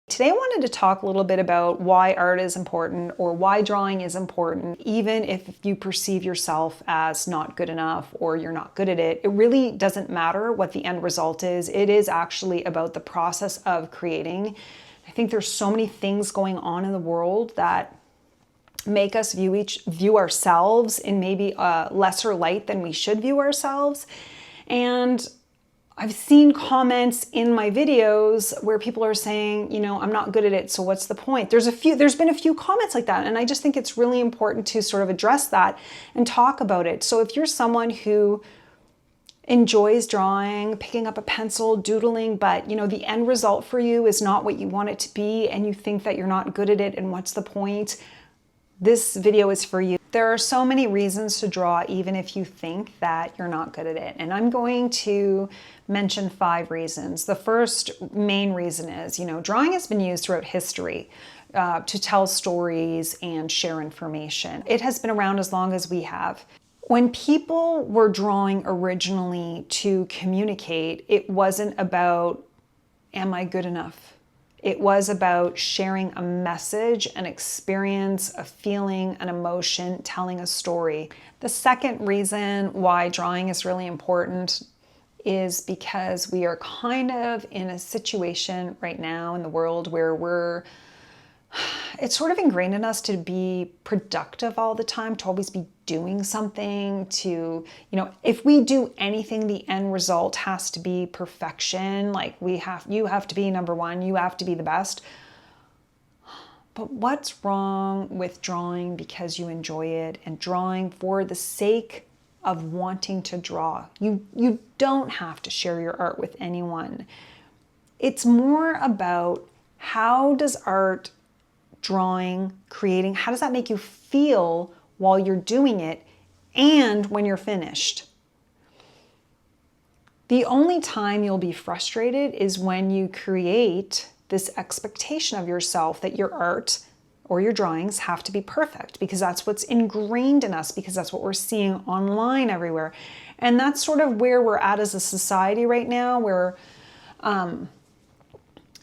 Today I wanted to talk a little bit about why art is important or why drawing is important, even if you perceive yourself as not good enough or you're not good at it. It really doesn't matter what the end result is. It is actually about the process of creating. I think there's so many things going on in the world that make us view ourselves in maybe a lesser light than we should view ourselves. And I've seen comments in my videos where people are saying, I'm not good at it, so what's the point? There's been a few comments like that, and I just think it's really important to sort of address that and talk about it. So if you're someone who enjoys drawing, picking up a pencil, doodling, but the end result for you is not what you want it to be, and you think that you're not good at it, and what's the point? This video is for you. There are so many reasons to draw, even if you think that you're not good at it. And I'm going to mention 5 reasons. The first main reason is, drawing has been used throughout history to tell stories and share information. It has been around as long as we have. When people were drawing originally to communicate, it wasn't about, am I good enough? It was about sharing a message, an experience, a feeling, an emotion, telling a story. The second reason why drawing is really important is because we are kind of in a situation right now in the world where it's sort of ingrained in us to be productive all the time, to always be doing something, to, if we do anything, the end result has to be perfection. Like you have to be number one, you have to be the best. But what's wrong with drawing because you enjoy it and drawing for the sake of wanting to draw? You don't have to share your art with anyone. It's more about how does art, drawing, creating, how does that make you feel while you're doing it and when you're finished? The only time you'll be frustrated is when you create this expectation of yourself that your art or your drawings have to be perfect, because that's what's ingrained in us, because that's what we're seeing online everywhere. And that's sort of where we're at as a society right now, where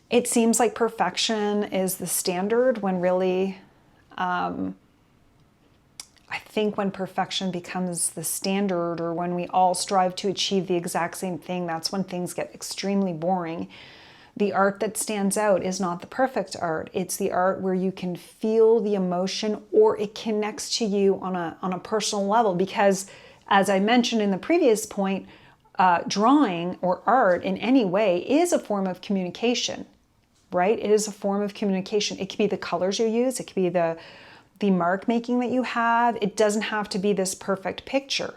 it seems like perfection is the standard, when really, I think when perfection becomes the standard, or when we all strive to achieve the exact same thing, that's when things get extremely boring. The art that stands out is not the perfect art. It's the art where you can feel the emotion, or it connects to you on a personal level. Because as I mentioned in the previous point, drawing or art in any way is a form of communication. Right? It is a form of communication. It could be the colors you use. It could be the mark making that you have. It doesn't have to be this perfect picture.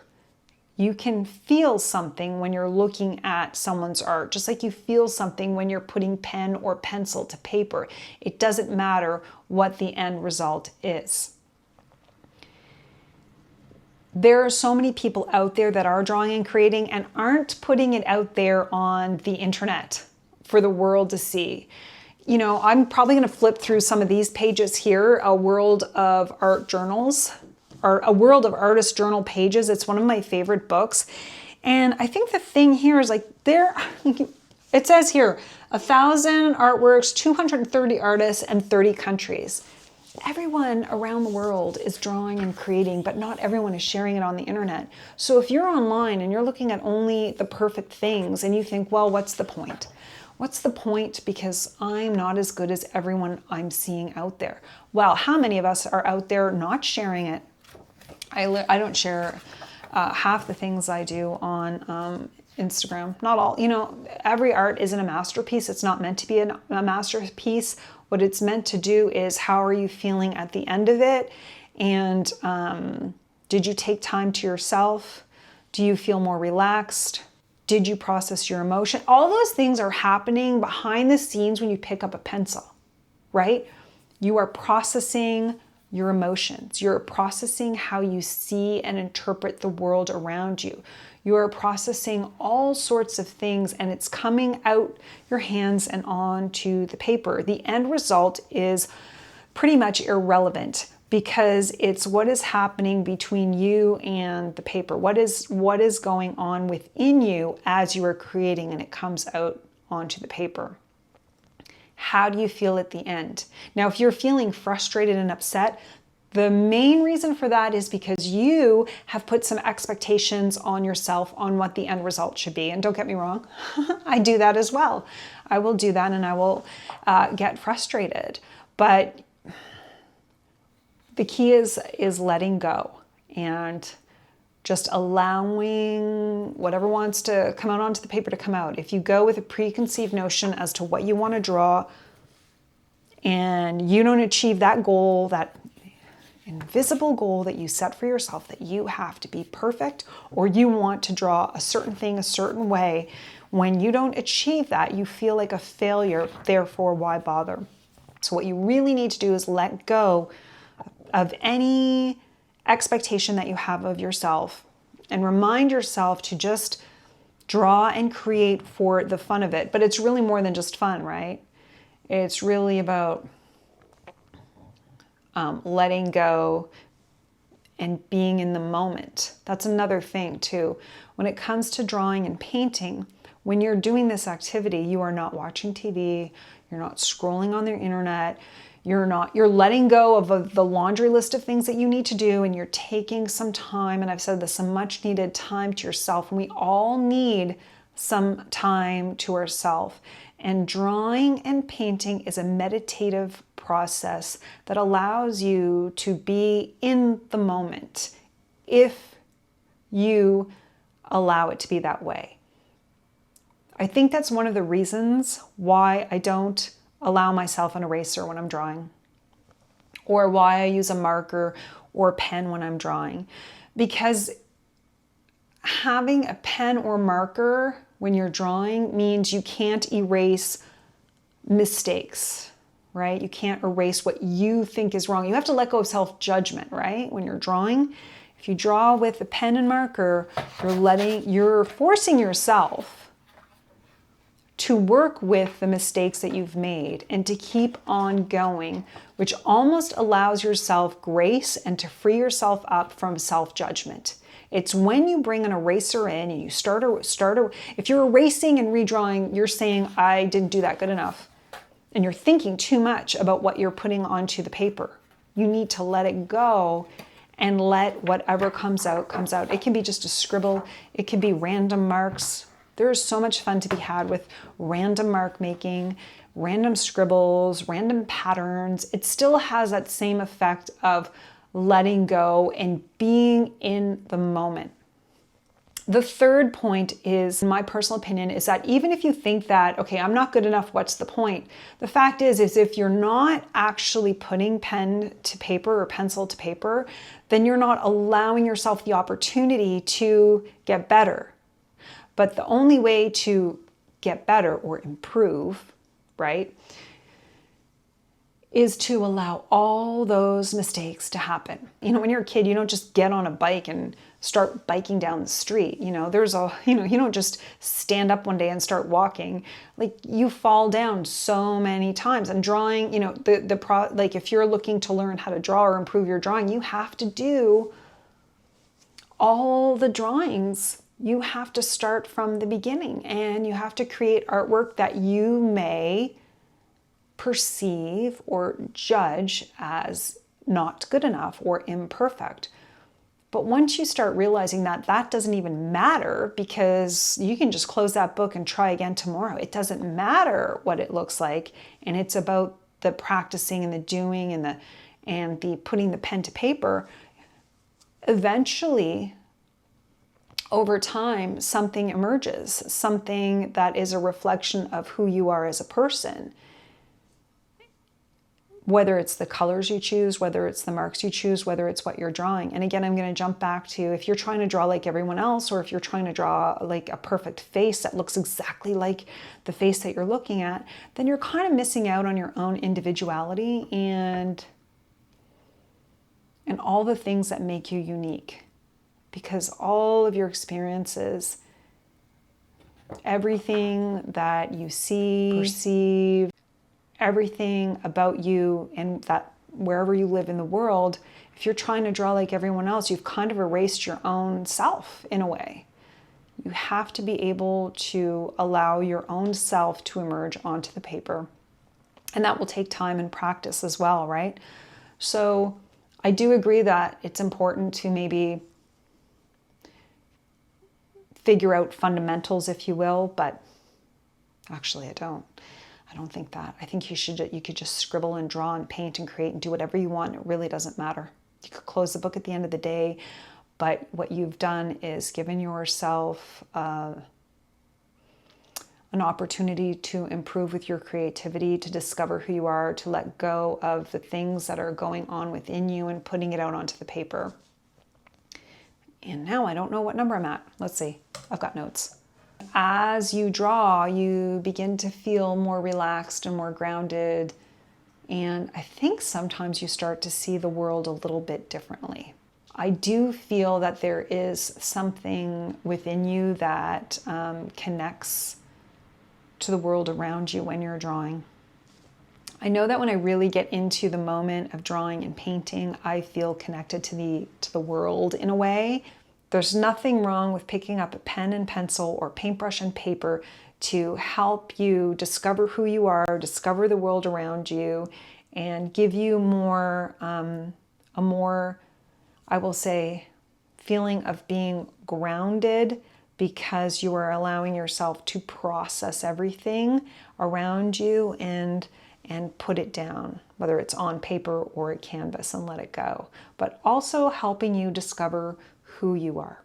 You can feel something when you're looking at someone's art, just like you feel something when you're putting pen or pencil to paper. It doesn't matter what the end result is. There are so many people out there that are drawing and creating and aren't putting it out there on the internet for the world to see. I'm probably going to flip through some of these pages here, a world of art journals, or a world of artist journal pages. It's one of my favorite books. And I think the thing here is it says here, 1,000 artworks, 230 artists, and 30 countries. Everyone around the world is drawing and creating, but not everyone is sharing it on the internet. So if you're online and you're looking at only the perfect things and you think, well, what's the point? What's the point, because I'm not as good as everyone I'm seeing out there? Well, how many of us are out there not sharing it? I don't share half the things I do on Instagram. Not all. Every art isn't a masterpiece. It's not meant to be a masterpiece. What it's meant to do is, how are you feeling at the end of it? And did you take time to yourself? Do you feel more relaxed? Did you process your emotion? All those things are happening behind the scenes when you pick up a pencil, right? You are processing your emotions. You're processing how you see and interpret the world around you. You are processing all sorts of things, and it's coming out your hands and onto the paper. The end result is pretty much irrelevant, because it's what is happening between you and the paper. What is going on within you as you are creating, and it comes out onto the paper. How do you feel at the end? Now, if you're feeling frustrated and upset, the main reason for that is because you have put some expectations on yourself on what the end result should be. And don't get me wrong, I do that as well. I will do that and I will get frustrated. But the key is letting go and just allowing whatever wants to come out onto the paper to come out. If you go with a preconceived notion as to what you want to draw and you don't achieve that goal, that invisible goal that you set for yourself, that you have to be perfect or you want to draw a certain thing a certain way, when you don't achieve that, you feel like a failure. Therefore, why bother? So what you really need to do is let go of any expectation that you have of yourself and remind yourself to just draw and create for the fun of it. But it's really more than just fun, right? It's really about letting go and being in the moment. That's another thing too. When it comes to drawing and painting, when you're doing this activity, you are not watching TV, you're not scrolling on the internet, you're letting go of the laundry list of things that you need to do, and you're taking some time, and I've said this, some much needed time to yourself. And we all need some time to ourselves. And drawing and painting is a meditative process that allows you to be in the moment if you allow it to be that way. I think that's one of the reasons why I don't allow myself an eraser when I'm drawing, or why I use a marker or a pen when I'm drawing. Because having a pen or marker when you're drawing means you can't erase mistakes, right? You can't erase what you think is wrong. You have to let go of self-judgment, right? When you're drawing, if you draw with a pen and marker, you're forcing yourself to work with the mistakes that you've made and to keep on going, which almost allows yourself grace and to free yourself up from self-judgment. It's when you bring an eraser in and you if you're erasing and redrawing, you're saying, I didn't do that good enough. And you're thinking too much about what you're putting onto the paper. You need to let it go and let whatever comes out, comes out. It can be just a scribble. It can be random marks. There is so much fun to be had with random mark making, random scribbles, random patterns. It still has that same effect of letting go and being in the moment. The third point is, in my personal opinion, is that even if you think that, okay, I'm not good enough, what's the point? The fact is if you're not actually putting pen to paper or pencil to paper, then you're not allowing yourself the opportunity to get better. But the only way to get better or improve, right, is to allow all those mistakes to happen. You know, when you're a kid, you don't just get on a bike and start biking down the street. You know, you don't just stand up one day and start walking. Like, you fall down so many times. And drawing, you know, like if you're looking to learn how to draw or improve your drawing, you have to do all the drawings. You have to start from the beginning, and you have to create artwork that you may perceive or judge as not good enough or imperfect. But once you start realizing that that doesn't even matter, because you can just close that book and try again tomorrow. It doesn't matter what it looks like. And it's about the practicing and the doing and the putting the pen to paper. Eventually, over time, something emerges, something that is a reflection of who you are as a person. Whether it's the colors you choose, whether it's the marks you choose, whether it's what you're drawing. And again, I'm going to jump back to, if you're trying to draw like everyone else, or if you're trying to draw like a perfect face that looks exactly like the face that you're looking at, then you're kind of missing out on your own individuality and all the things that make you unique. Because all of your experiences, everything that you see, perceive, everything about you and that wherever you live in the world, if you're trying to draw like everyone else, you've kind of erased your own self in a way. You have to be able to allow your own self to emerge onto the paper. And that will take time and practice as well, right? So I do agree that it's important to maybe figure out fundamentals, if you will, but actually I don't. I don't think that. I think you could just scribble and draw and paint and create and do whatever you want. It really doesn't matter. You could close the book at the end of the day, but what you've done is given yourself an opportunity to improve with your creativity, to discover who you are, to let go of the things that are going on within you and putting it out onto the paper. And now I don't know what number I'm at. Let's see. I've got notes. As you draw, you begin to feel more relaxed and more grounded. And I think sometimes you start to see the world a little bit differently. I do feel that there is something within you that connects to the world around you when you're drawing. I know that when I really get into the moment of drawing and painting, I feel connected to the world in a way. There's nothing wrong with picking up a pen and pencil or paintbrush and paper to help you discover who you are, discover the world around you, and give you a more, I will say, feeling of being grounded, because you are allowing yourself to process everything around you and put it down, whether it's on paper or a canvas, and let it go, but also helping you discover who you are.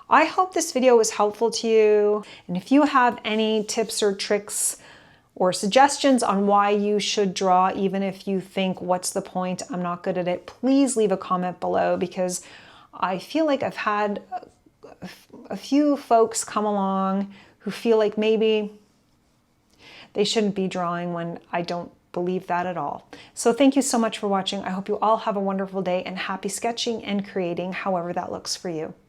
I hope this video was helpful to you. And if you have any tips or tricks or suggestions on why you should draw, even if you think, what's the point, I'm not good at it, please leave a comment below, because I feel like I've had a few folks come along who feel like maybe they shouldn't be drawing, when I don't believe that at all. So thank you so much for watching. I hope you all have a wonderful day, and happy sketching and creating, however that looks for you.